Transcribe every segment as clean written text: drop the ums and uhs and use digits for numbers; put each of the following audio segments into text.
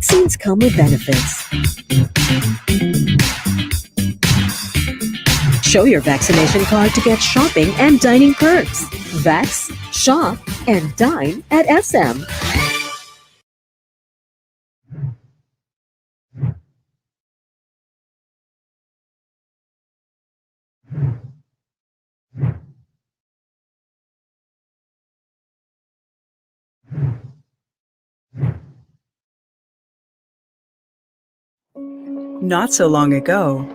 Vaccines come with benefits. Show your vaccination card to get shopping and dining perks. Vax, shop, and dine at SM. Not so long ago,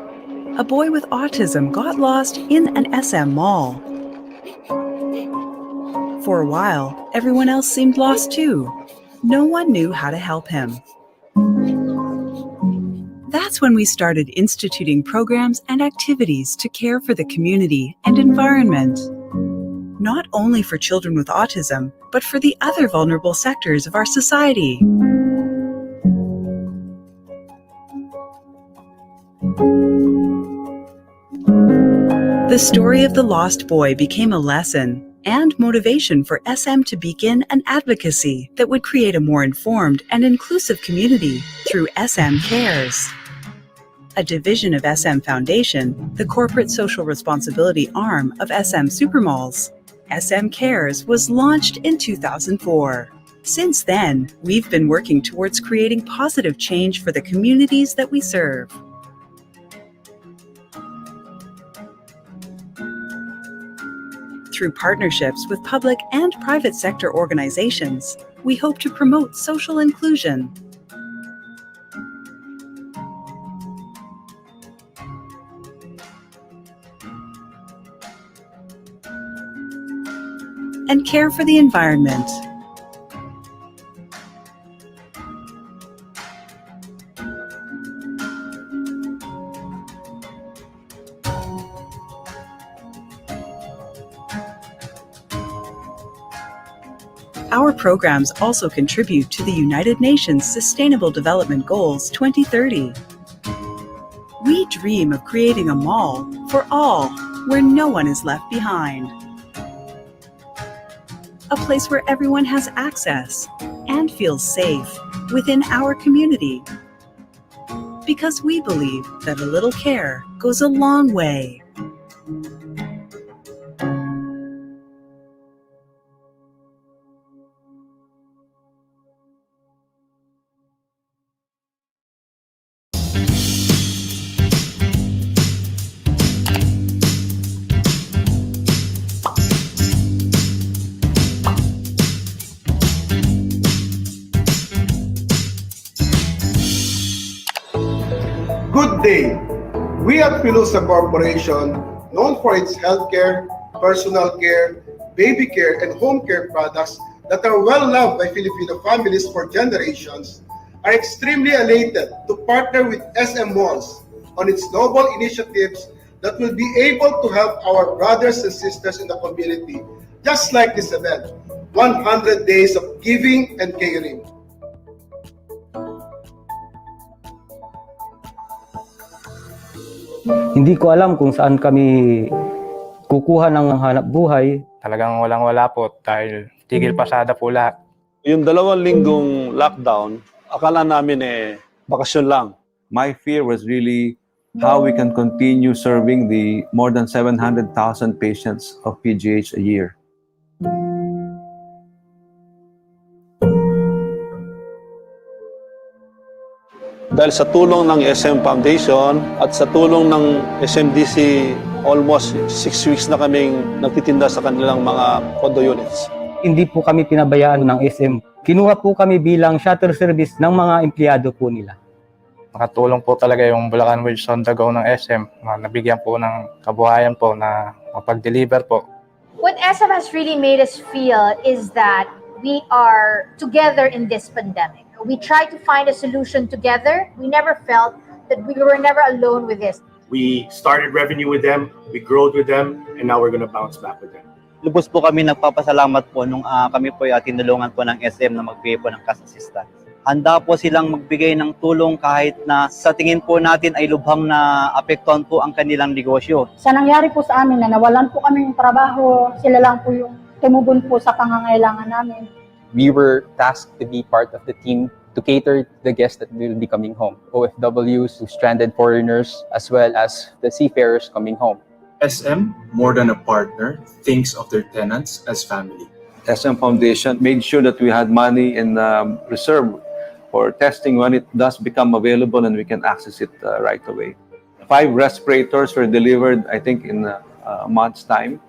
a boy with autism got lost in an SM mall. For a while, everyone else seemed lost too. No one knew how to help him. That's when we started instituting programs and activities to care for the community and environment. Not only for children with autism, but for the other vulnerable sectors of our society. The story of the lost boy became a lesson and motivation for SM to begin an advocacy that would create a more informed and inclusive community through SM Cares. A division of SM Foundation, the corporate social responsibility arm of SM Supermalls. SM Cares was launched in 2004. Since then, we've been working towards creating positive change for the communities that we serve. Through partnerships with public and private sector organizations, we hope to promote social inclusion. And care for the environment. Our programs also contribute to the United Nations Sustainable Development Goals 2030. We dream of creating a mall for all, where no one is left behind. A place where everyone has access and feels safe within our community. Because we believe that a little care goes a long way. Good day! We at PHILUSA Corporation, known for its healthcare, personal care, baby care, and home care products that are well loved by Filipino families for generations, are extremely elated to partner with SM Malls on its noble initiatives that will be able to help our brothers and sisters in the community, just like this event, 100 Days of Giving and Caring. Hindi ko alam kung saan kami kukuha ng hanap buhay. Talagang walang-wala po dahil tigil pasada po lahat. Yung 2 linggong lockdown, akala namin bakasyon lang. My fear was really how we can continue serving the more than 700,000 patients of PGH a year. Dahil sa tulong ng SM Foundation at sa tulong ng SMDC, almost 6 weeks na kaming nagtitinda sa kanilang mga condo units. Hindi po kami pinabayaan ng SM. Kinuha po kami bilang shuttle service ng mga empleyado po nila. Nakatulong po talaga yung Bulacan Wheels on the Go ng SM. Nabigyan po ng kabuhayan po na mapag-deliver po. What SM has really made us feel is that we are together in this pandemic. We try to find a solution together. We never felt that we were never alone with this. We started revenue with them, we growed with them, and now we're going to bounce back with them. Lubos po kami nagpapasalamat po nung kami po tinulungan po ng SM na magbigay po ng cash assistance. Handa po silang magbigay ng tulong kahit na sa tingin po natin ay lubhang na apektuhan po ang kanilang negosyo. Sa nangyari po sa amin na nawalan po kami ng trabaho, sila lang po yung tumugon po sa pangangailangan namin. We were tasked to be part of the team to cater to the guests that will be coming home, OFWs, stranded foreigners, as well as the seafarers coming home. SM, more than a partner, thinks of their tenants as family. SM Foundation made sure that we had money in reserve for testing when it does become available and we can access it right away. 5 respirators were delivered, I think, in a month's time.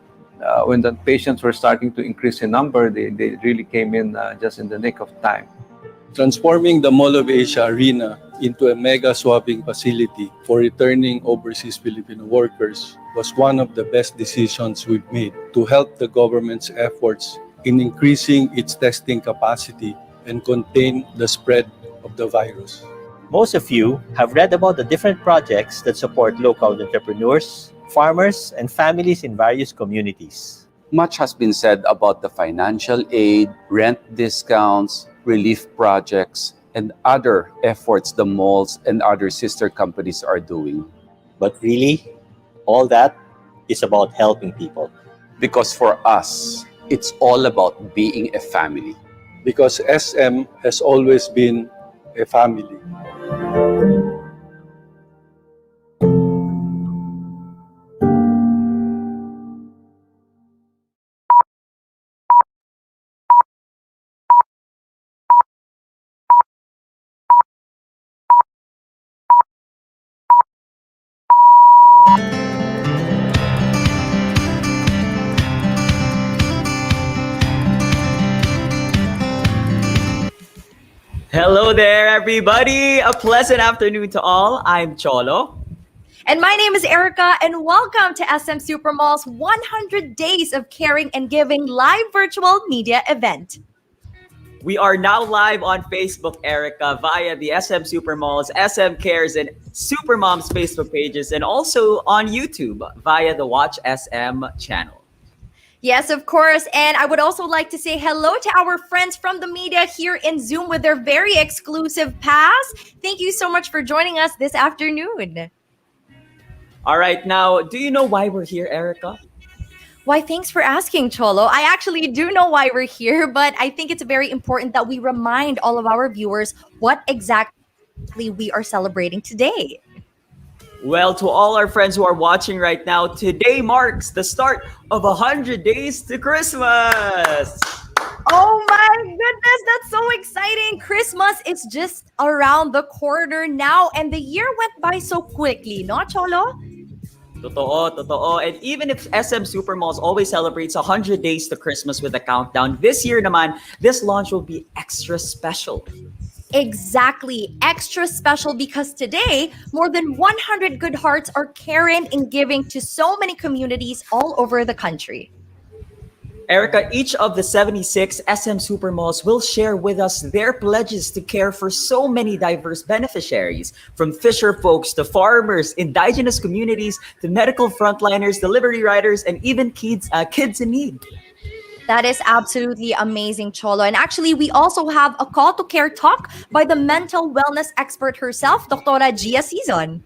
When the patients were starting to increase in number, they really came in just in the nick of time. Transforming the Mall of Asia Arena into a mega swabbing facility for returning overseas Filipino workers was one of the best decisions we've made to help the government's efforts in increasing its testing capacity and contain the spread of the virus. Most of you have read about the different projects that support local entrepreneurs, farmers, and families in various communities. Much has been said about the financial aid, rent discounts, relief projects, and other efforts the malls and other sister companies are doing. But really, all that is about helping people. Because for us, it's all about being a family. Because SM has always been a family. Hello there, everybody. A pleasant afternoon to all. I'm Cholo. And my name is Erika, and welcome to SM Supermalls 100 Days of Caring and Giving live virtual media event. We are now live on Facebook, Erika, via the SM Supermalls, SM Cares, and Supermoms Facebook pages, and also on YouTube via the Watch SM channel. Yes, of course. And I would also like to say hello to our friends from the media here in Zoom with their very exclusive pass. Thank you so much for joining us this afternoon. All right, now, do you know why we're here, Erika? Why, thanks for asking, Cholo. I actually do know why we're here, but I think it's very important that we remind all of our viewers what exactly we are celebrating today. Well, to all our friends who are watching right now, today marks the start of 100 days to Christmas. Oh my goodness, that's so exciting. Christmas is just around the corner now, and the year went by so quickly, no, Cholo? Totoo. And even if SM Supermalls always celebrates 100 days to Christmas with a countdown, this year naman, this launch will be extra special. Exactly. Extra special because today, more than 100 good hearts are caring and giving to so many communities all over the country. Erika, each of the 76 SM Supermalls will share with us their pledges to care for so many diverse beneficiaries, from fisherfolks to farmers, indigenous communities to medical frontliners, delivery riders, and even kids in need. That is absolutely amazing, Cholo. And actually, we also have a call to care talk by the mental wellness expert herself, Dr. Gia Sison.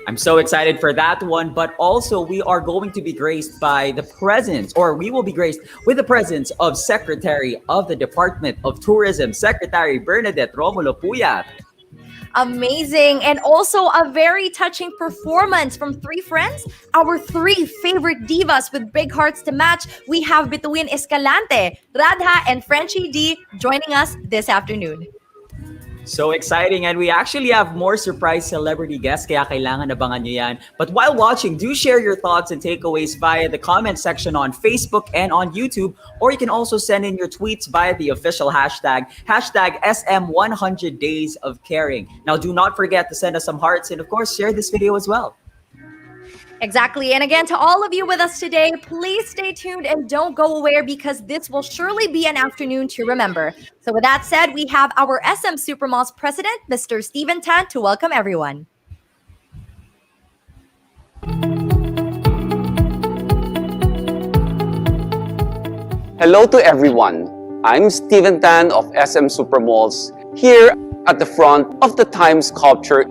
I'm so excited for that one, but also we are going to be graced by the presence, or we will be graced with the presence of Secretary of the Department of Tourism, Secretary Bernadette Romulo-Puyat. Amazing. And also a very touching performance from 3 friends, our 3 favorite divas with big hearts to match. We have Bituin Escalante, Radha, and Frenchie Dy joining us this afternoon. So exciting, and we actually have more surprise celebrity guests, kaya kailangan abangan nyo yan. But while watching, do share your thoughts and takeaways via the comment section on Facebook and on YouTube, or you can also send in your tweets via the official hashtag SM100 Days of Caring. Now, do not forget to send us some hearts and, of course, share this video as well. Exactly. And again, to all of you with us today, please stay tuned and don't go away because this will surely be an afternoon to remember. So with that said, we have our SM Supermalls President, Mr. Steven Tan, to welcome everyone. Hello to everyone. I'm Steven Tan of SM Supermalls, here at the front of the Time sculpture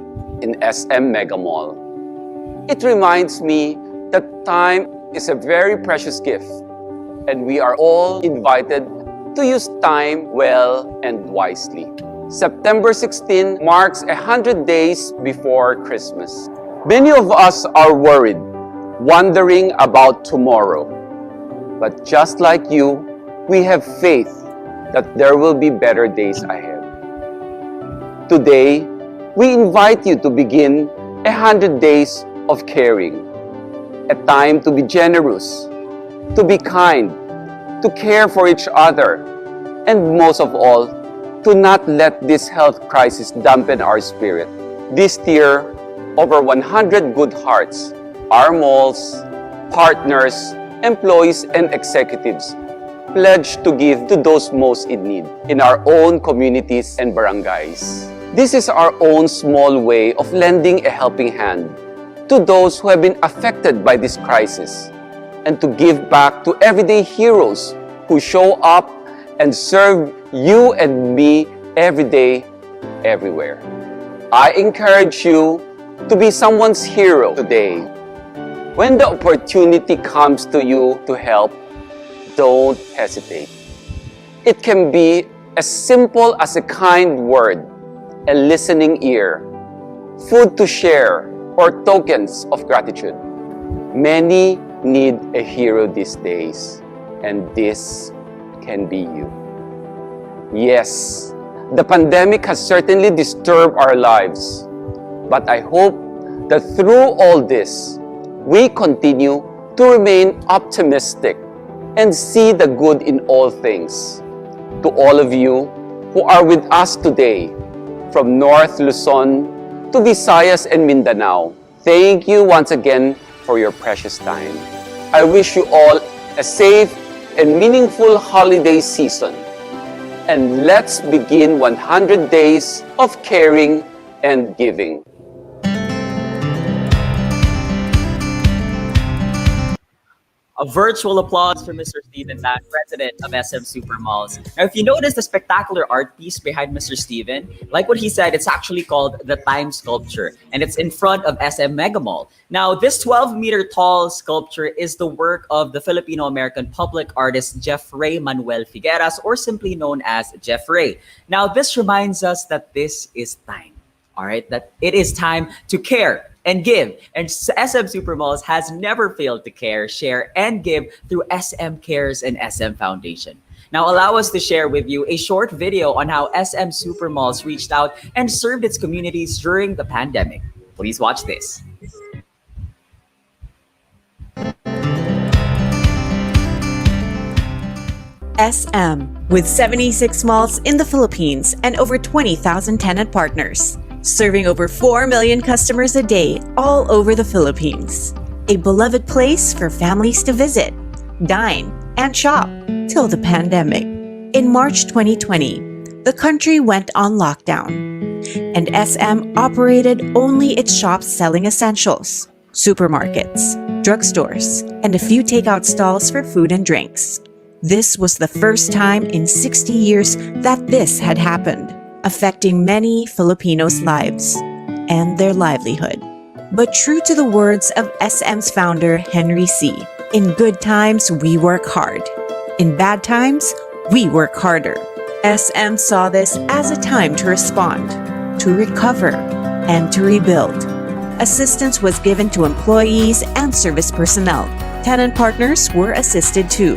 in SM Megamall. It reminds me that time is a very precious gift, and we are all invited to use time well and wisely. September 16 marks 100 days before Christmas. Many of us are worried, wondering about tomorrow. But just like you, we have faith that there will be better days ahead. Today, we invite you to begin 100 days of caring. A time to be generous, to be kind, to care for each other, and most of all, to not let this health crisis dampen our spirit. This year, over 100 good hearts, our malls, partners, employees, and executives pledge to give to those most in need in our own communities and barangays. This is our own small way of lending a helping hand to those who have been affected by this crisis, and to give back to everyday heroes who show up and serve you and me every day, everywhere. I encourage you to be someone's hero today. When the opportunity comes to you to help, don't hesitate. It can be as simple as a kind word, a listening ear, food to share, or tokens of gratitude. Many need a hero these days, and this can be you. Yes, the pandemic has certainly disturbed our lives, but I hope that through all this, we continue to remain optimistic and see the good in all things. To all of you who are with us today, from North Luzon to Visayas and Mindanao, thank you once again for your precious time. I wish you all a safe and meaningful holiday season. And let's begin 100 days of caring and giving. A virtual applause for Mr. Steven Tan, president of SM Supermalls. Now, if you notice the spectacular art piece behind Mr. Steven, like what he said, it's actually called the Time Sculpture, and it's in front of SM Megamall. Now, this 12-meter tall sculpture is the work of the Filipino-American public artist Jeffrey Manuel Figueras, or simply known as Jeffrey. Now, this reminds us that this is time, all right? That it is time to care and give. And SM Supermalls has never failed to care, share, and give through SM Cares and SM Foundation. Now, allow us to share with you a short video on how SM Supermalls reached out and served its communities during the pandemic. Please watch this. SM, with 76 malls in the Philippines and over 20,000 tenant partners, serving over 4 million customers a day all over the Philippines. A beloved place for families to visit, dine, and shop till the pandemic. In March 2020, the country went on lockdown, and SM operated only its shops selling essentials, supermarkets, drugstores, and a few takeout stalls for food and drinks. This was the first time in 60 years that this had happened, affecting many Filipinos' lives and their livelihood. But true to the words of SM's founder, Henry C., in good times, we work hard. In bad times, we work harder. SM saw this as a time to respond, to recover, and to rebuild. Assistance was given to employees and service personnel. Tenant partners were assisted too.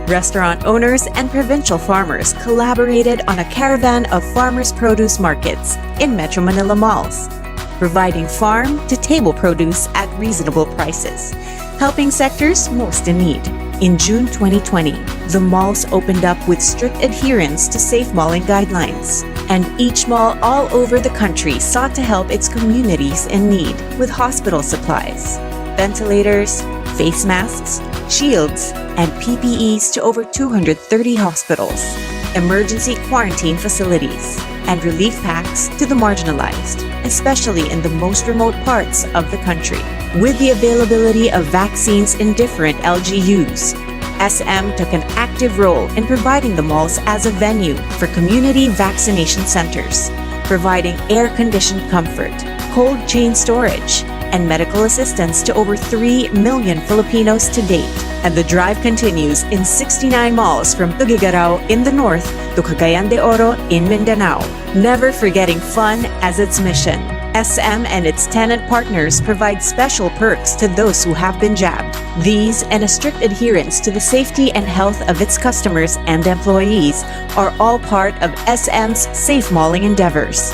Restaurant owners and provincial farmers collaborated on a caravan of farmers' produce markets in Metro Manila malls, providing farm-to-table produce at reasonable prices, helping sectors most in need. In June 2020, the malls opened up with strict adherence to safe malling guidelines, and each mall all over the country sought to help its communities in need with hospital supplies, ventilators, face masks, shields, and PPEs to over 230 hospitals, emergency quarantine facilities, and relief packs to the marginalized, especially in the most remote parts of the country. With the availability of vaccines in different LGUs, SM took an active role in providing the malls as a venue for community vaccination centers, providing air-conditioned comfort, cold chain storage, and medical assistance to over 3 million Filipinos to date. And the drive continues in 69 malls from Tuguegarao in the north to Cagayan de Oro in Mindanao. Never forgetting fun as its mission. SM and its tenant partners provide special perks to those who have been jabbed. These and a strict adherence to the safety and health of its customers and employees are all part of SM's safe malling endeavors.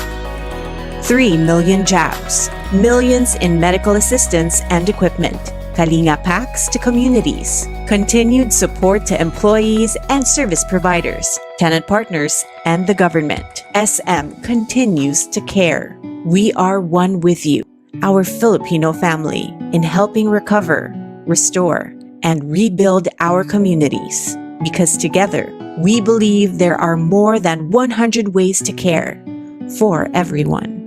3 million jabs, millions in medical assistance and equipment, Kalinga packs to communities, continued support to employees and service providers, tenant partners, and the government. SM continues to care. We are one with you, our Filipino family, in helping recover, restore, and rebuild our communities. Because together, we believe there are more than 100 ways to care for everyone.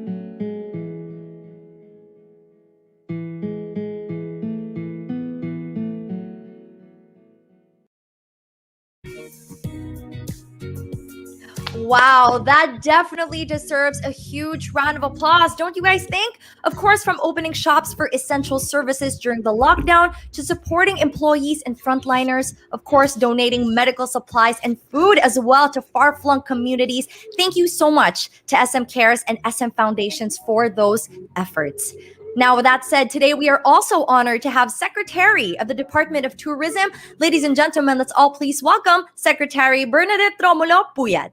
Wow, that definitely deserves a huge round of applause, don't you guys think? Of course, from opening shops for essential services during the lockdown to supporting employees and frontliners, of course, donating medical supplies and food as well to far-flung communities. Thank you so much to SM Cares and SM Foundations for those efforts. Now, with that said, today we are also honored to have Secretary of the Department of Tourism. Ladies and gentlemen, let's all please welcome Secretary Bernadette Romulo-Puyat.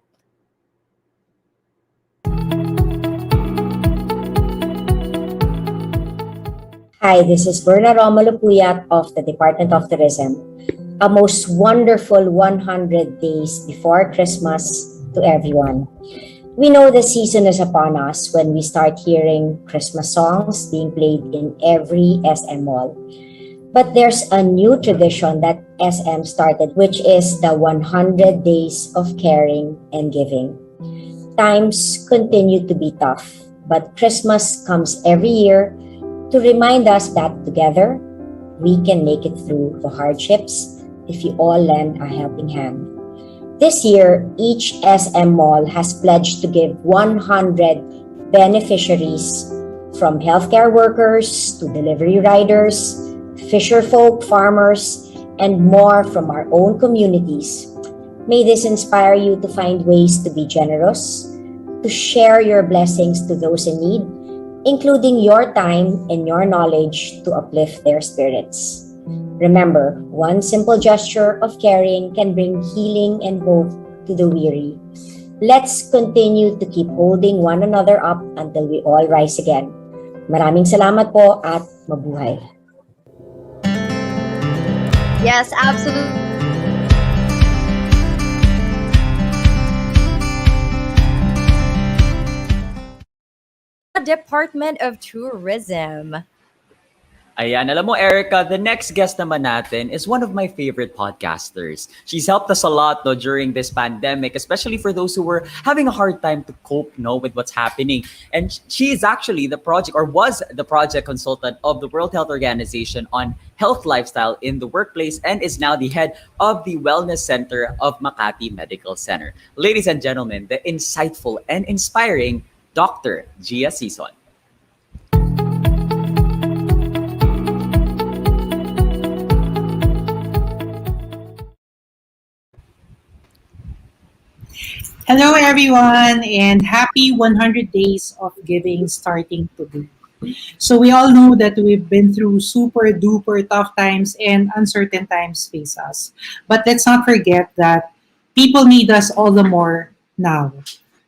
Hi, this is Berna Romulo-Puyat of the Department of Tourism. A most wonderful 100 days before Christmas to everyone. We know the season is upon us when we start hearing Christmas songs being played in every SM mall. But there's a new tradition that SM started, which is the 100 days of caring and giving. Times continue to be tough, but Christmas comes every year to remind us that together, we can make it through the hardships if we all lend a helping hand. This year, each SM mall has pledged to give 100 beneficiaries, from healthcare workers to delivery riders, fisherfolk, farmers, and more from our own communities. May this inspire you to find ways to be generous, to share your blessings to those in need, including your time and your knowledge to uplift their spirits. Remember, one simple gesture of caring can bring healing and hope to the weary. Let's continue to keep holding one another up until we all rise again. Maraming salamat po at mabuhay. Yes, absolutely. Department of Tourism. Ayan, alam mo Erika, the next guest naman natin is one of my favorite podcasters. She's helped us a lot during this pandemic, especially for those who were having a hard time to cope with what's happening. And she is actually the project, or was the project consultant of the World Health Organization on health lifestyle in the workplace, and is now the head of the Wellness Center of Makati Medical Center. Ladies and gentlemen, the insightful and inspiring Dr. Gia Sison. Hello everyone, and happy 100 days of giving starting today. So we all know that we've been through super duper tough times and uncertain times face us. But let's not forget that people need us all the more now.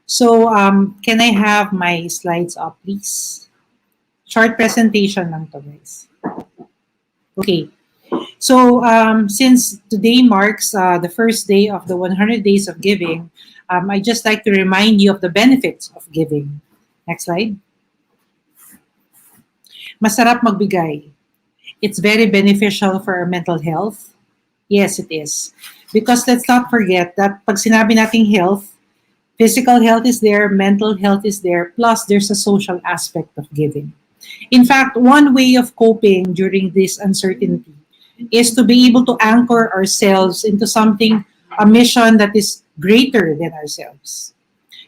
So can I have my slides up, please? Short presentation lang to, guys. Okay. So since today marks the first day of the 100 days of giving, I just like to remind you of the benefits of giving. Next slide. Masarap magbigay. It's very beneficial for our mental health. Yes, it is. Because let's not forget that pag sinabi nating health, physical health is there, mental health is there, plus there's a social aspect of giving. In fact, one way of coping during this uncertainty is to be able to anchor ourselves into something, a mission that is greater than ourselves.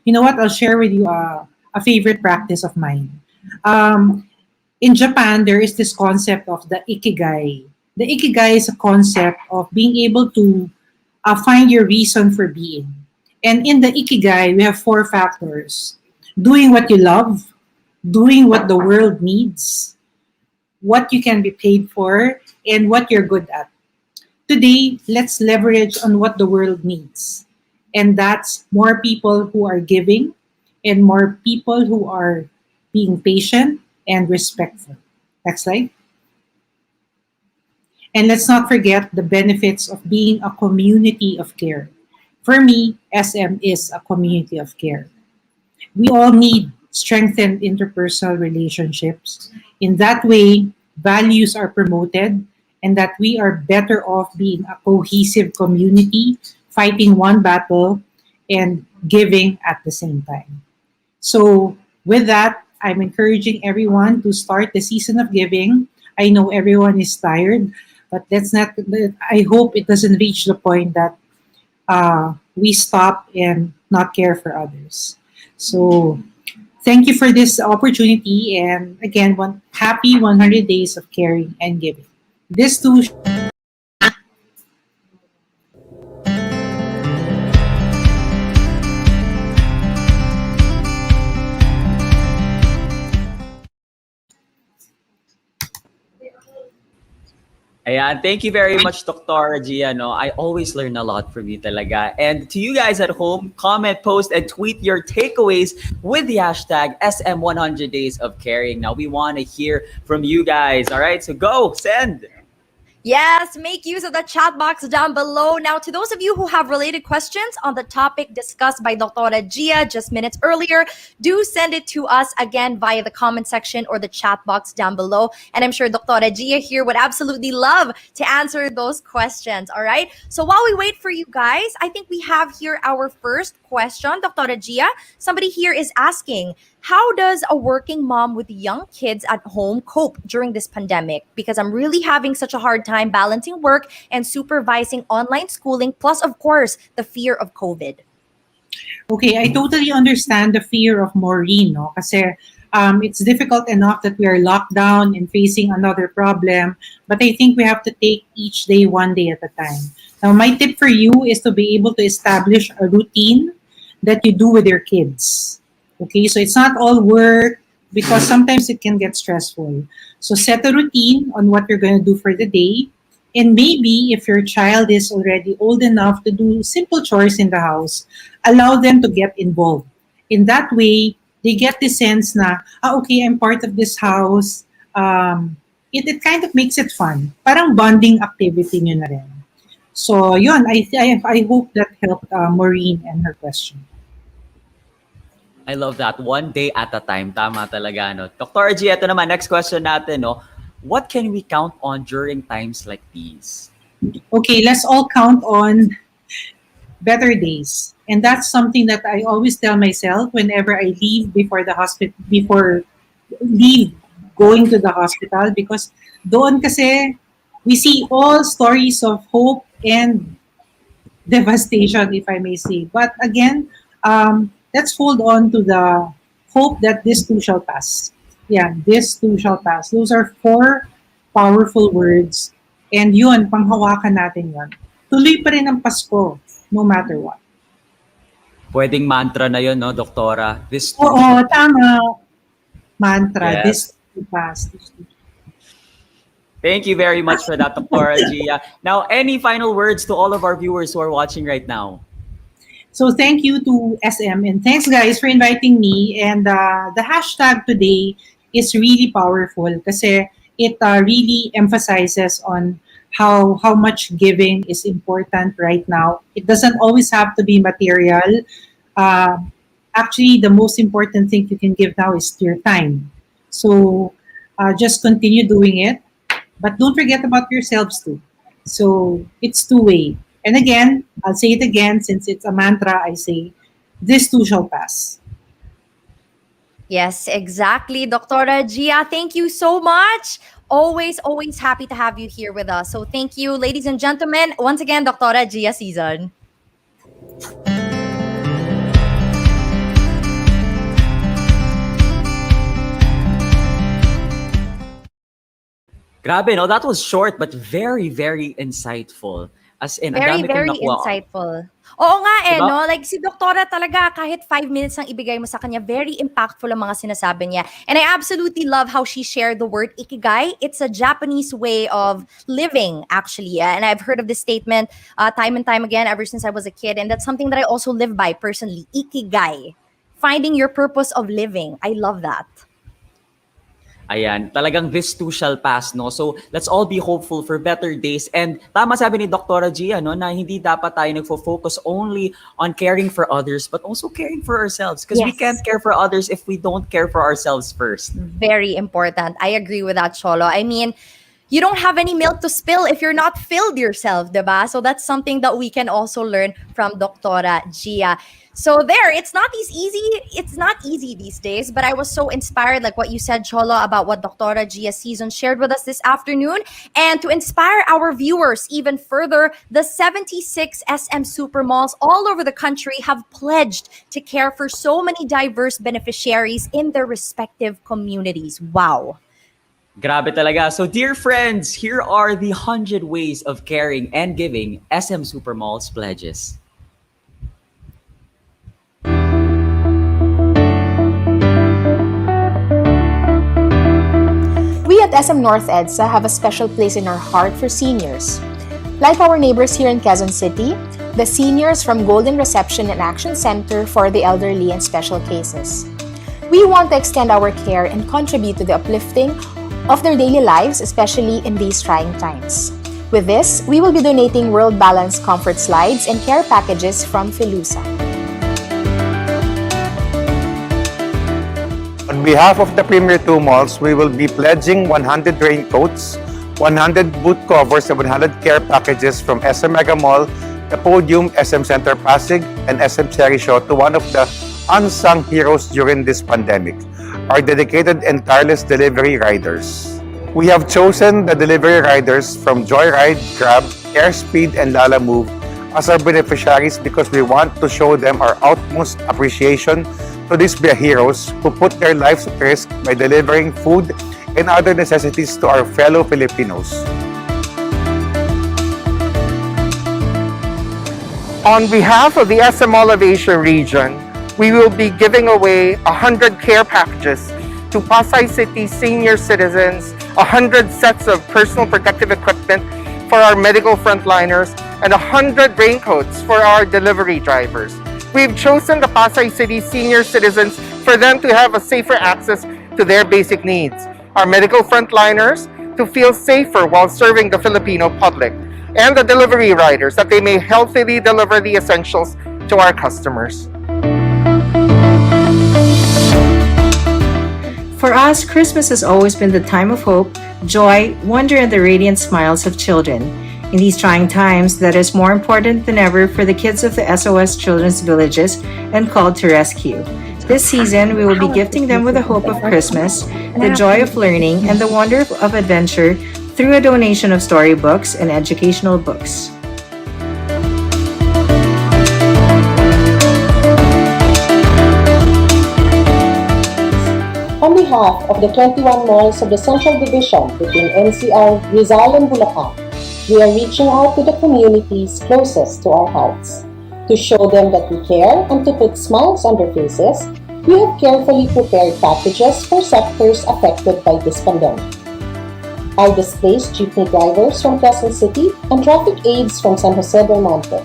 You know what? I'll share with you a favorite practice of mine. In Japan, there is this concept of the ikigai. The ikigai is a concept of being able to find your reason for being. And in the ikigai, we have 4 factors: doing what you love, doing what the world needs, what you can be paid for, and what you're good at. Today, let's leverage on what the world needs. And that's more people who are giving and more people who are being patient and respectful. Next slide. And let's not forget the benefits of being a community of care. For me, SM is a community of care. We all need strengthened interpersonal relationships. In that way, values are promoted and that we are better off being a cohesive community, fighting one battle and giving at the same time. So with that, I'm encouraging everyone to start the season of giving. I know everyone is tired, but let's not, I hope it doesn't reach the point that we stop and not care for others. So thank you for this opportunity. And again, happy 100 days of caring and giving. This too. Ayan, thank you very much, Dr. Gia. No, I always learn a lot from you talaga. And to you guys at home, comment, post, and tweet your takeaways with the hashtag SM100 Days of Caring. Now, we want to hear from you guys. All right, so go, send. Yes, make use of the chat box down below. Now, to those of you who have related questions on the topic discussed by Dr. Gia just minutes earlier, do send it to us again via the comment section or the chat box down below. And I'm sure Dr. Gia here would absolutely love to answer those questions, all right? So while we wait for you guys, I think we have here our first question. Dr. Gia, somebody here is asking, how does a working mom with young kids at home cope during this pandemic? Because I'm really having such a hard time balancing work and supervising online schooling, plus, of course, the fear of COVID. Okay, I totally understand the fear of Maureen, no? Kasi it's difficult enough that we are locked down and facing another problem, but I think we have to take each day one day at a time. Now, my tip for you is to be able to establish a routine that you do with your kids. Okay, so it's not all work because sometimes it can get stressful. So set a routine on what you're going to do for the day. And maybe if your child is already old enough to do simple chores in the house, allow them to get involved. In that way, they get the sense na, okay, I'm part of this house. It kind of makes it fun. Parang bonding activity nyo na rin. So yun, I hope that helped Maureen and her question. I love that. One day at a time. Tama talaga, no? Dr. G, ito naman, next question natin, no? What can we count on during times like these? Okay, let's all count on better days. And that's something that I always tell myself whenever I leave before going to the hospital, because doon kasi we see all stories of hope and devastation, if I may say. But again, let's hold on to the hope that this too shall pass. Yeah, this too shall pass. Those are 4 powerful words. And yun, panghawakan natin yun. Tuloy pa rin ang Pasko, no matter what. Pwedeng mantra na yun, no, Doktora? This too Oo, tama. Mantra, Yes. this too pass. Thank you very much for that, Dr. Gia. Now, any final words to all of our viewers who are watching right now? So thank you to SM and thanks guys for inviting me. And the hashtag today is really powerful kasi it really emphasizes on how much giving is important right now. It doesn't always have to be material. Actually, the most important thing you can give now is your time. So just continue doing it, but don't forget about yourselves too. So it's two-way. And again, I'll say it again, since it's a mantra, I say, this too shall pass. Yes, exactly. Dr. Gia, thank you so much. Always, always happy to have you here with us. So thank you, ladies and gentlemen. Once again, Dr. Gia Sison. Grabe, no? That was short but very, very insightful. As in, ang Very, dami kong very nakuha. insightful. Oo nga Diba? no? Like si Doktora talaga, kahit 5 minutes ang ibigay mo sa kanya, very impactful ang mga sinasabi niya. And I absolutely love how she shared the word ikigai. It's a Japanese way of living, actually. And I've heard of this statement time and time again ever since I was a kid. And that's something that I also live by personally. Ikigai. Finding your purpose of living. I love that. Ayan, talagang this too shall pass, no? So, let's all be hopeful for better days. And tama sabi ni Dr. Gia, no, na hindi dapat tayo nagfo-focus only on caring for others, but also caring for ourselves. Because we Yes. can't care for others if we don't care for ourselves first. Very important. I agree with that, Cholo. I mean, you don't have any milk to spill if you're not filled yourself, diba? So that's something that we can also learn from Dr. Gia. So there, it's not easy these days, but I was so inspired, like what you said, Cholo, about what Dr. Gia Sison shared with us this afternoon. And to inspire our viewers even further, the 76 SM Supermalls all over the country have pledged to care for so many diverse beneficiaries in their respective communities. Wow. Grabe talaga. So, dear friends, here are the 100 ways of caring and giving SM Supermalls pledges. We at SM North Edsa have a special place in our heart for seniors. Like our neighbors here in Quezon City, the seniors from Golden Reception and Action Center for the Elderly and Special Cases. We want to extend our care and contribute to the uplifting of their daily lives, especially in these trying times. With this, we will be donating World Balance comfort slides and care packages from PHILUSA. On behalf of the Premier 2 Malls, we will be pledging 100 raincoats, 100 boot covers, and 100 care packages from SM Megamall, the Podium, SM Center Pasig, and SM Show to one of the unsung heroes during this pandemic, our dedicated and tireless delivery riders. We have chosen the delivery riders from Joyride, Grab, Airspeed, and Lala Move as our beneficiaries because we want to show them our utmost appreciation to these heroes who put their lives at risk by delivering food and other necessities to our fellow Filipinos. On behalf of the SM Mall of Asia region, we will be giving away 100 care packages to Pasay City senior citizens, 100 sets of personal protective equipment for our medical frontliners, and 100 raincoats for our delivery drivers. We've chosen the Pasay City senior citizens for them to have a safer access to their basic needs, our medical frontliners to feel safer while serving the Filipino public, and the delivery riders that they may healthily deliver the essentials to our customers. For us, Christmas has always been the time of hope, joy, wonder, and the radiant smiles of children. In these trying times, that is more important than ever for the kids of the SOS Children's Villages and Called to Rescue. This season, we will be gifting them with the hope of Christmas, the joy of learning, and the wonder of adventure through a donation of storybooks and educational books. On behalf of the 21 malls of the Central Division between NCR, Rizal, and Bulacan, we are reaching out to the communities closest to our hearts. To show them that we care and to put smiles on their faces, we have carefully prepared packages for sectors affected by this pandemic. Our displaced jeepney drivers from Quezon City and traffic aides from San Jose del Monte.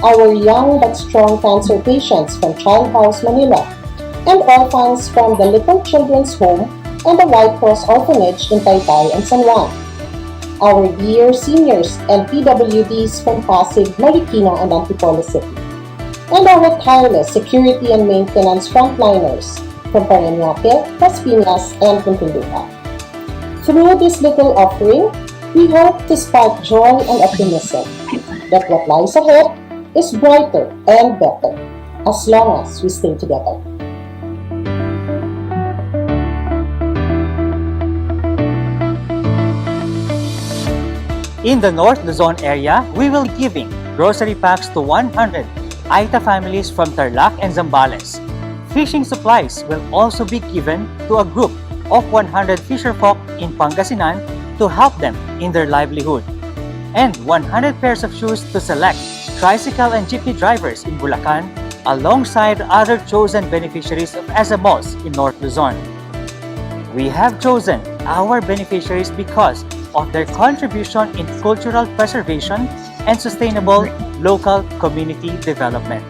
Our young but strong cancer patients from Child House Manila, and orphans from the Little Children's Home and the White Cross Orphanage in Taytay and San Juan. Our dear seniors and PWDs from Pasig, Marikina, and Antipolo City. And our tireless security and maintenance frontliners from Parañaque, Las Piñas, and Muntinlupa. Through this little offering, we hope to spark joy and optimism that what lies ahead is brighter and better as long as we stay together. In the North Luzon area, we will be giving grocery packs to 100 Aita families from Tarlac and Zambales. Fishing supplies will also be given to a group of 100 fisherfolk in Pangasinan to help them in their livelihood. And 100 pairs of shoes to select tricycle and jeepney drivers in Bulacan alongside other chosen beneficiaries of SM Malls in North Luzon. We have chosen our beneficiaries because of their contribution in cultural preservation and sustainable local community development.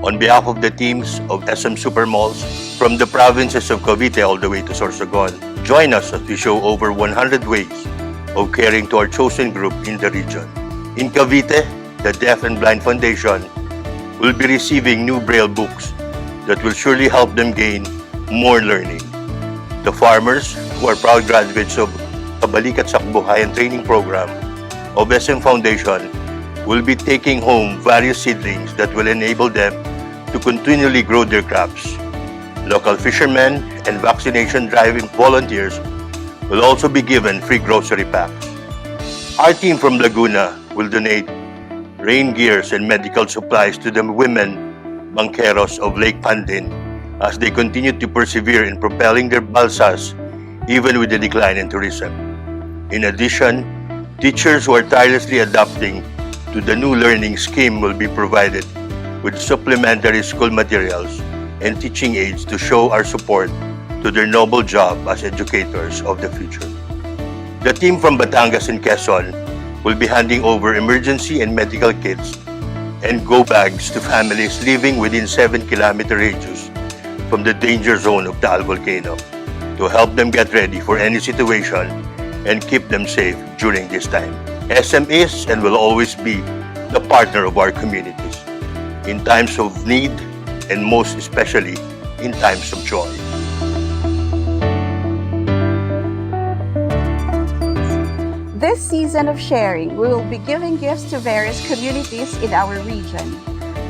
On behalf of the teams of SM Supermalls from the provinces of Cavite all the way to Sorsogon, join us as we show over 100 ways of caring to our chosen group in the region. In Cavite, the Deaf and Blind Foundation will be receiving new Braille books that will surely help them gain more learning. The farmers, who are proud graduates of Kabalikat Sakbuhayan training program of SM Foundation, will be taking home various seedlings that will enable them to continually grow their crops. Local fishermen and vaccination driving volunteers will also be given free grocery packs. Our team from Laguna will donate rain gears and medical supplies to the women banqueros of Lake Pandin as they continue to persevere in propelling their balsas even with the decline in tourism. In addition, teachers who are tirelessly adapting to the new learning scheme will be provided with supplementary school materials and teaching aids to show our support to their noble job as educators of the future. The team from Batangas and Quezon will be handing over emergency and medical kits and go bags to families living within 7-kilometer radius from the danger zone of Taal volcano to help them get ready for any situation and keep them safe during this time. SM is and will always be the partner of our communities in times of need and most especially in times of joy. This season of sharing, we will be giving gifts to various communities in our region.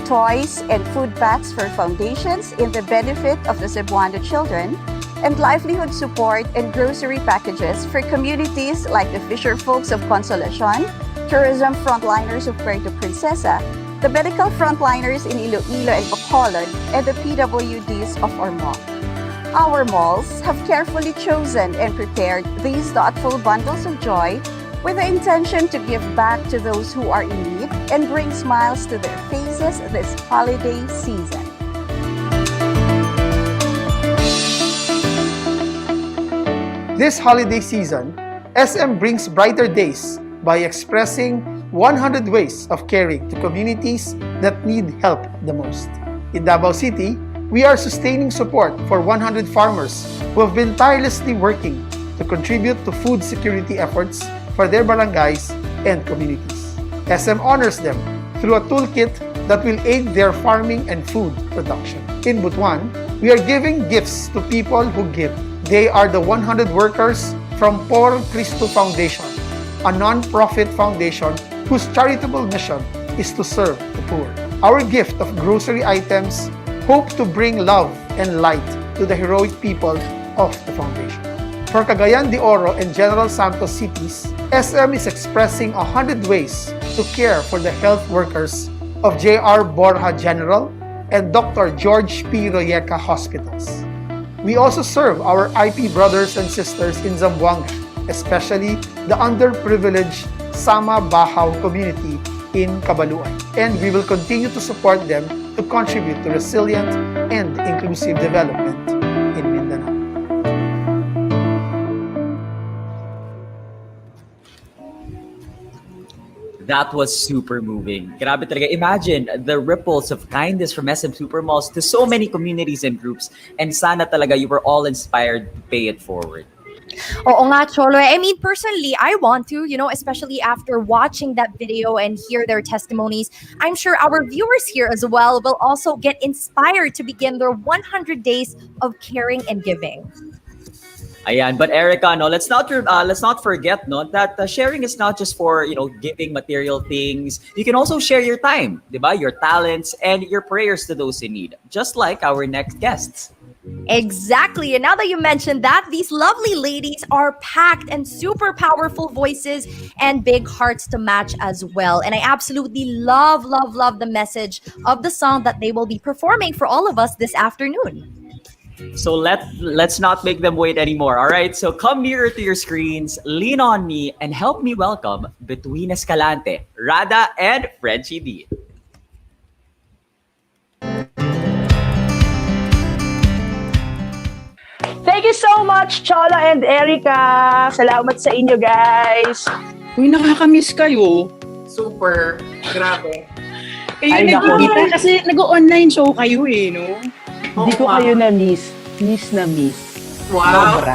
Toys and food packs for foundations in the benefit of the Cebuano children, and livelihood support and grocery packages for communities like the fisherfolks of Consolacion, tourism frontliners of Puerto Princesa, the medical frontliners in Iloilo and Bacolod, and the PWDs of our mall. Our malls have carefully chosen and prepared these thoughtful bundles of joy with the intention to give back to those who are in need and bring smiles to their faces this holiday season. This holiday season, SM brings brighter days by expressing 100 ways of caring to communities that need help the most. In Davao City, we are sustaining support for 100 farmers who have been tirelessly working to contribute to food security efforts for their barangays and communities. SM honors them through a toolkit that will aid their farming and food production. In Butuan, we are giving gifts to people who give. They are the 100 workers from Por Cristo Foundation, a non-profit foundation whose charitable mission is to serve the poor. Our gift of grocery items hope to bring love and light to the heroic people of the foundation. For Cagayan de Oro and General Santos cities, SM is expressing 100 ways to care for the health workers of J.R. Borja General and Dr. George P. Royeca hospitals. We also serve our IP brothers and sisters in Zamboanga, especially the underprivileged Sama Bahaw community in Cabaluan. And we will continue to support them to contribute to resilient and inclusive development in Mindanao. That was super moving. Grabe talaga. Imagine the ripples of kindness from SM Supermalls to so many communities and groups. And sana talaga you were all inspired to pay it forward. Oo nga, Cholo. I mean, personally, I want to, especially after watching that video and hear their testimonies. I'm sure our viewers here as well will also get inspired to begin their 100 days of caring and giving. Ayan, but Erika, let's not forget that sharing is not just for giving material things. You can also share your time, diba? Your talents and your prayers to those in need, just like our next guests. Exactly. And now that you mentioned that, these lovely ladies are packed and super powerful voices and big hearts to match as well. And I absolutely love, love, love the message of the song that they will be performing for all of us this afternoon. So let's not make them wait anymore. All right. So come nearer to your screens, lean on me, and help me welcome Bituin Escalante, Radha, and Frenchie Dy. Thank you so much, Cholo and Erika. Salamat sa inyo, guys. Uy, nakakamiss kayo. Super. Grabe. Kayo nagkikita kasi nag-online show kayo eh, no? Hindi ko kayo na-miss. Miss na miss. Wow. Sobra.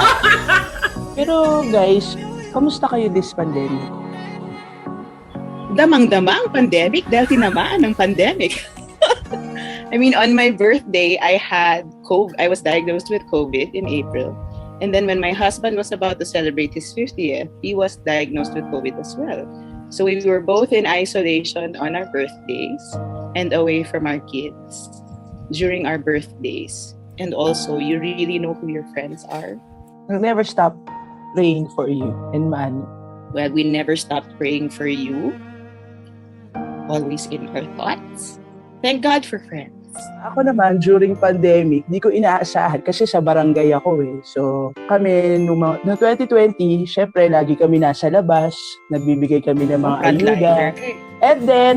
Pero guys, kamusta kayo this pandemic? Damang-dama ang pandemic dahil tinamaan ng pandemic. I mean, on my birthday, I had COVID. I was diagnosed with COVID in April. And then when my husband was about to celebrate his 50th, he was diagnosed with COVID as well. So we were both in isolation on our birthdays and away from our kids during our birthdays. And also, you really know who your friends are. We'll never stop praying for you and Manu. Well, we never stopped praying for you. Always in our thoughts. Thank God for friends. Ako naman, during pandemic, di ko inaasahan kasi sa barangay ako eh. So, kami, noong 2020, syempre, lagi kami nasa labas, nagbibigay kami ng mga ayuda. And then,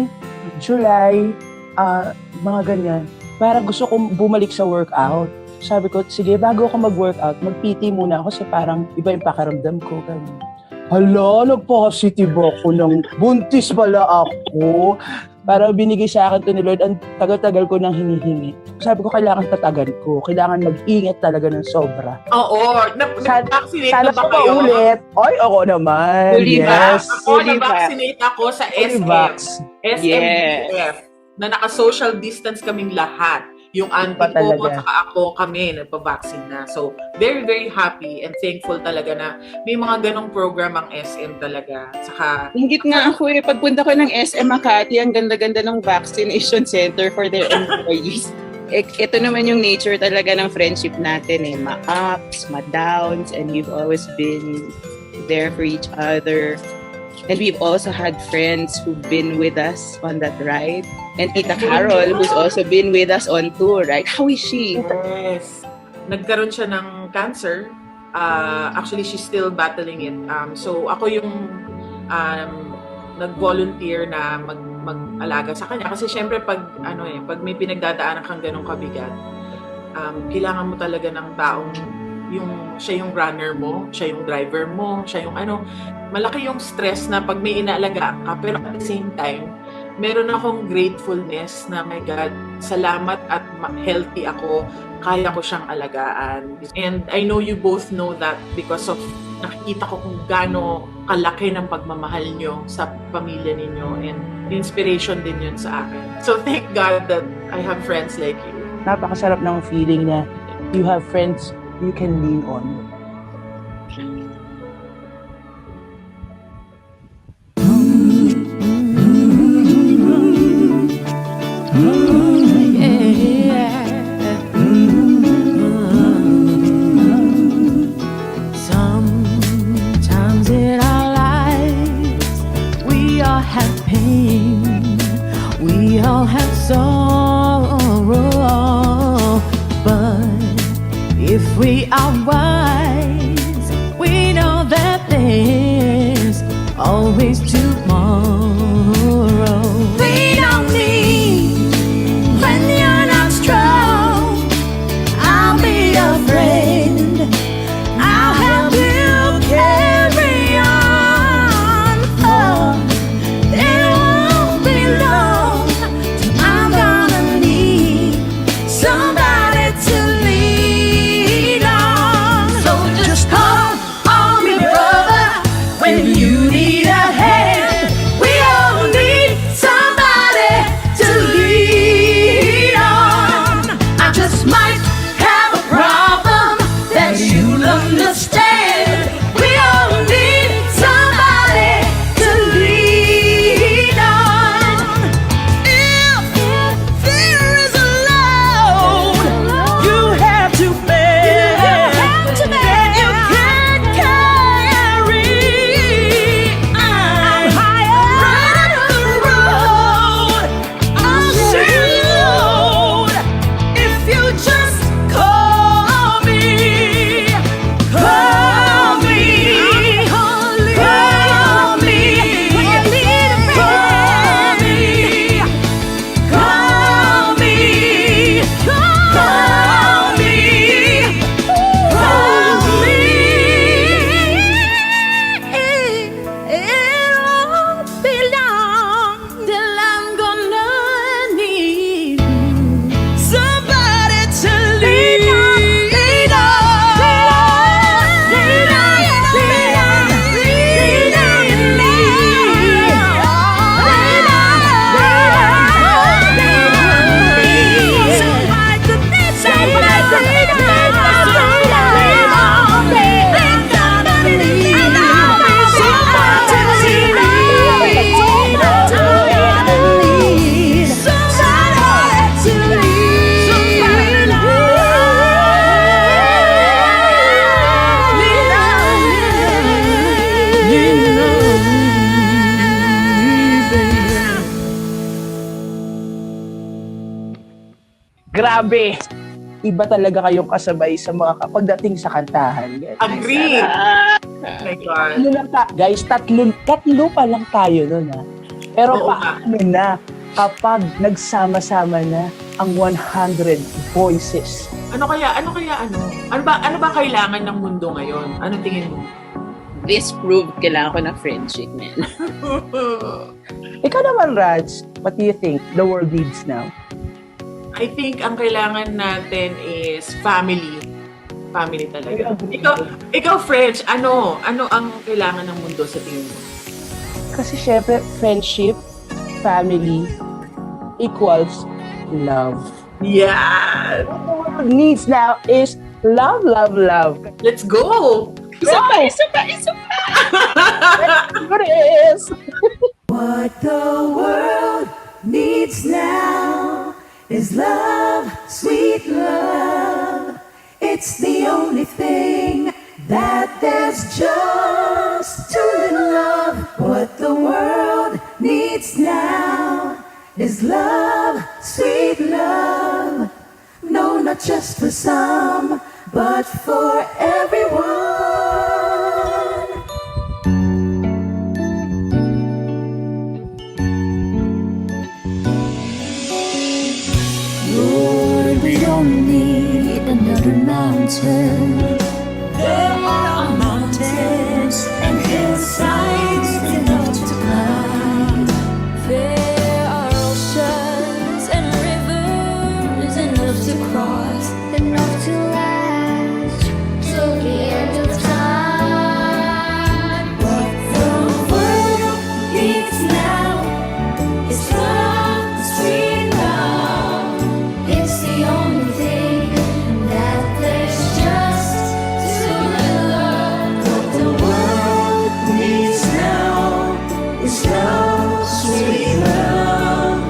July, mga ganyan, parang gusto kong bumalik sa workout. Sabi ko, sige, bago ako mag-workout, mag-PT muna ako kasi parang iba yung pakaramdam ko. Ganyan. Hala, nag-positive ako ng buntis pala ako. Para binigay sa akin to ni Lord, ang tagal-tagal ko nang hinihingi. Sabi ko, kailangan tatagan ko. Kailangan mag-ingat talaga ng sobra. Oo. Na-vaccinate sana ba pa kayo? ulit. Ay, ako naman. Fully Yes. Ako, na-vaccinate ako sa SM. SM na naka-social distance kaming lahat. Yung auntie ko at saka ako kami nagpa-vaccine na. So, very, very happy and thankful talaga na may mga ganong program ang SM talaga. Saka, Hingit nga ako eh, pagpunta ko ng SM Makati, ang ganda-ganda ng vaccination center for their employees. Ito naman yung nature talaga ng friendship natin eh. Ma-ups, ma-downs, and we've always been there for each other. And we've also had friends who've been with us on that ride. And Tita Carol, who's also been with us on tour, right? How is she? yes. Nagkaroon siya ng cancer. Actually, she's still battling it. So, ako yung nag-volunteer na mag-alaga sa kanya. Kasi syempre, pag may pinagdadaanan kang ganong kabigat, kailangan mo talaga ng taong siya yung runner mo, siya yung driver mo, siya yung malaki yung stress na pag may inaalaga ka, pero at the same time, meron akong gratefulness na my God, salamat at healthy ako, kaya ko siyang alagaan. And I know you both know that because of nakikita ko kung gaano kalaki ng pagmamahal nyo sa pamilya ninyo and inspiration din yun sa akin. So thank God that I have friends like you. Napakasarap ng feeling na you have friends you can lean on. Sometimes in our lives we all have pain, we all have sorrow, but if we are wise, we know that there's always tomorrow. We don't need when you're not strong. I'll be your friend. I'll help you carry on. Oh, it won't be long. I'm gonna need somebody to lean on. So just call on me, brother, when you need a hand. Grabe! Iba talaga kayong kasabay sa mga pagdating sa kantahan. Agree! Oh my God. Guys, tatlo pa lang tayo nun ha. Pero paano na kapag nagsama-sama na ang 100 voices? Ano ba kailangan ng mundo ngayon? Ano tingin mo? This proved kailangan ko ng friendship, man. Ikaw naman, Raj, what do you think the world needs now? I think ang kailangan natin is family. Family talaga. Ikaw French, ano ang kailangan ng mundo sa tingin mo? Kasi syempre, friendship, family, equals love. Yeah! What the world needs now is love, love, love. Let's go! Isa pa! What the world needs now is love, sweet love. It's the only thing that there's just too little of. What the world needs now is love, sweet love. No, not just for some, but for everyone. Lord, we don't need another mountain. There are mountains and hillsides enough to climb. There are oceans and rivers enough to cross, enough to last till the end of time. What the world needs now is love, sweet love. It's the only thing that there's just too little of. What the world needs now is love, sweet love.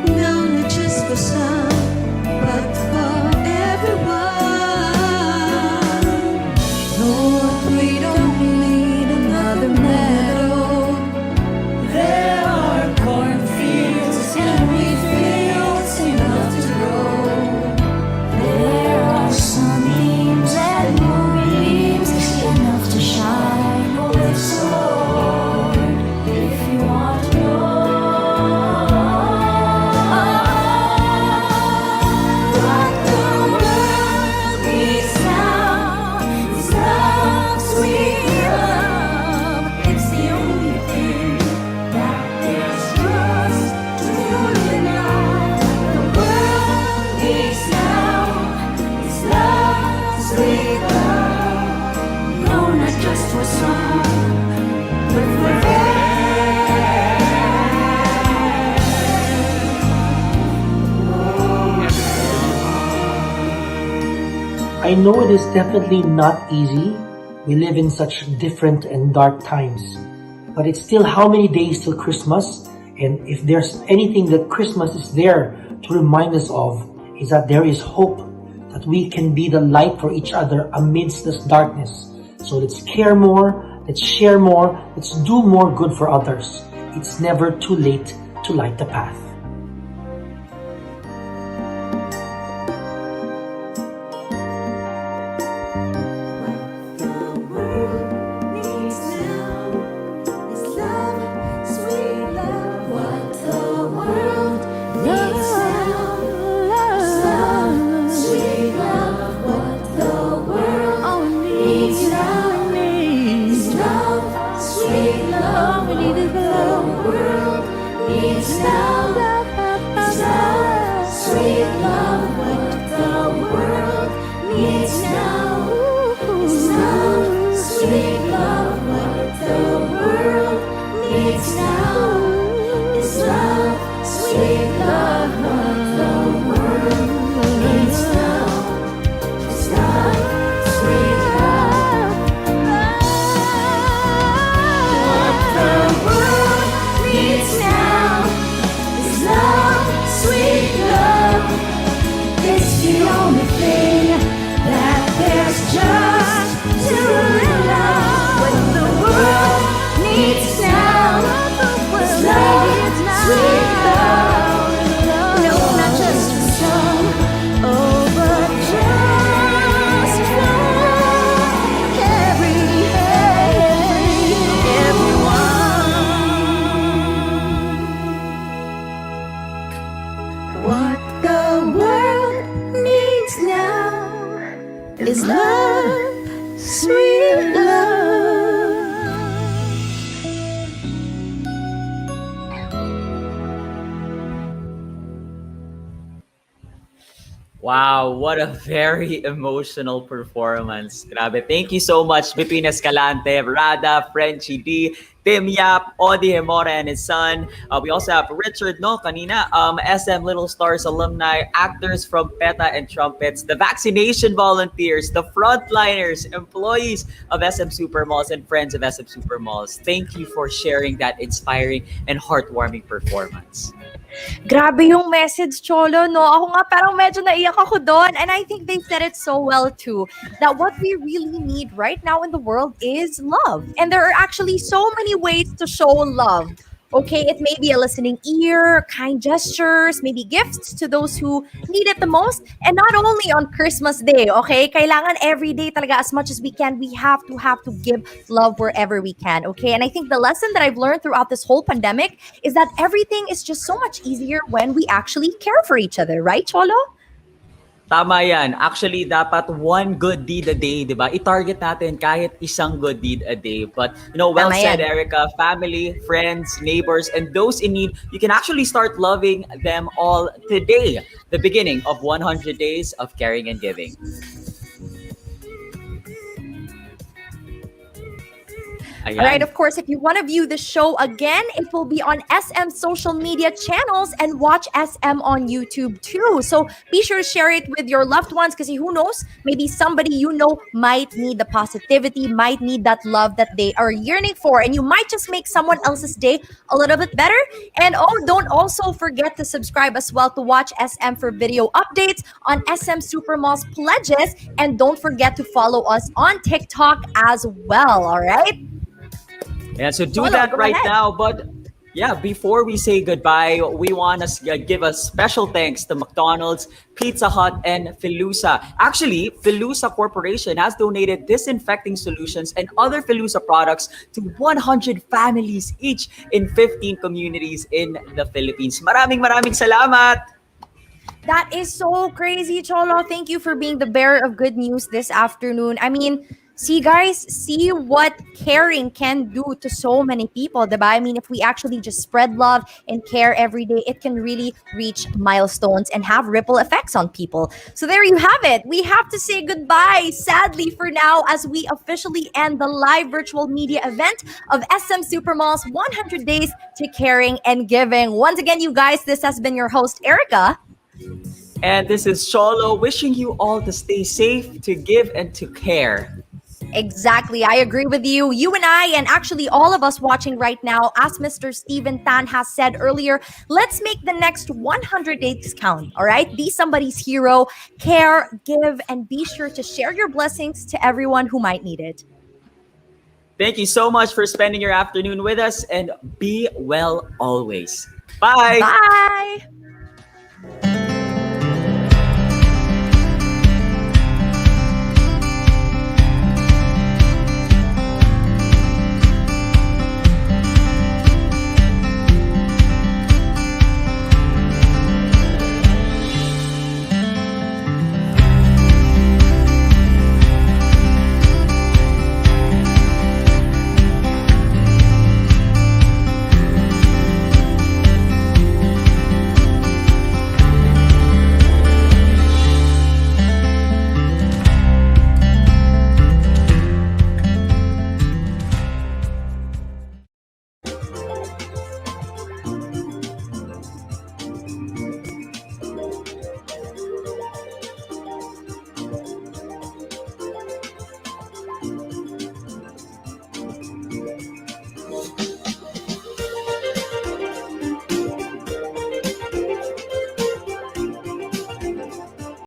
No, not just for some, but for everyone. Lord, we don't need another meadow. There are cornfields and wheat fields enough to grow. There are sunbeams and moonbeams enough to shine over the sword. If you want to know what the world needs now is love, sweet love. It's the only thing that there's just too little of. The world needs now is love, sweet love. No, not just for some, but for I know it is definitely not easy. We live in such different and dark times. But it's still how many days till Christmas? And if there's anything that Christmas is there to remind us of, is that there is hope, that we can be the light for each other amidst this darkness. So let's care more, let's share more, let's do more good for others. It's never too late to light the path. Now is love, sweet love. Wow, what a very emotional performance. Grabe. Thank you so much, Bituin Escalante, Radha, Frenchie Dy, Tim Yap, Odi Hemora and his son. We also have Richard, no, kanina, SM Little Stars alumni, actors from PETA and Trumpets, the vaccination volunteers, the frontliners, employees of SM Supermalls, and friends of SM Supermalls. Thank you for sharing that inspiring and heartwarming performance. Grabe yung message, Cholo, no? Ako nga parang medyo naiyak ako doon. And I think they said it so well too, that what we really need right now in the world is love. And there are actually so many ways to show love. Okay, it may be a listening ear, kind gestures, maybe gifts to those who need it the most. And not only on Christmas Day, okay? Kailangan every day talaga, as much as we can, we have to give love wherever we can, okay? And I think the lesson that I've learned throughout this whole pandemic is that everything is just so much easier when we actually care for each other, right, Cholo? Tama yan. Actually, dapat one good deed a day, di ba? I-target natin kahit isang good deed a day. But, well Tama said, yan. Erika. Family, friends, neighbors, and those in need, you can actually start loving them all today. The beginning of 100 days of caring and giving. Ayan. All right, of course, if you want to view the show again, it will be on SM social media channels and watch SM on YouTube too. So be sure to share it with your loved ones because who knows, maybe somebody you know might need the positivity, might need that love that they are yearning for. And you might just make someone else's day a little bit better. And don't also forget to subscribe as well to watch SM for video updates on SM Supermalls pledges. And don't forget to follow us on TikTok as well, all right? Yeah, so do Cholo, that go right ahead. now. But yeah, before we say goodbye, we want to give a special thanks to McDonald's, Pizza Hut, and PHILUSA. Actually, PHILUSA Corporation has donated disinfecting solutions and other PHILUSA products to 100 families each in 15 communities in the Philippines. Maraming salamat! That is so crazy, Cholo. Thank you for being the bearer of good news this afternoon. I mean, see what caring can do to so many people, diba? I mean, if we actually just spread love and care every day, it can really reach milestones and have ripple effects on people. So there you have it. We have to say goodbye, sadly, for now, as we officially end the live virtual media event of SM Supermalls 100 Days to Caring and Giving. Once again, you guys, this has been your host, Erika. And this is Cholo wishing you all to stay safe, to give, and to care. Exactly. I agree with you. You and I, and actually all of us watching right now, as Mr. Steven Tan has said earlier, let's make the next 100 days count, all right? Be somebody's hero, care, give, and be sure to share your blessings to everyone who might need it. Thank you so much for spending your afternoon with us, and be well always. Bye! Bye!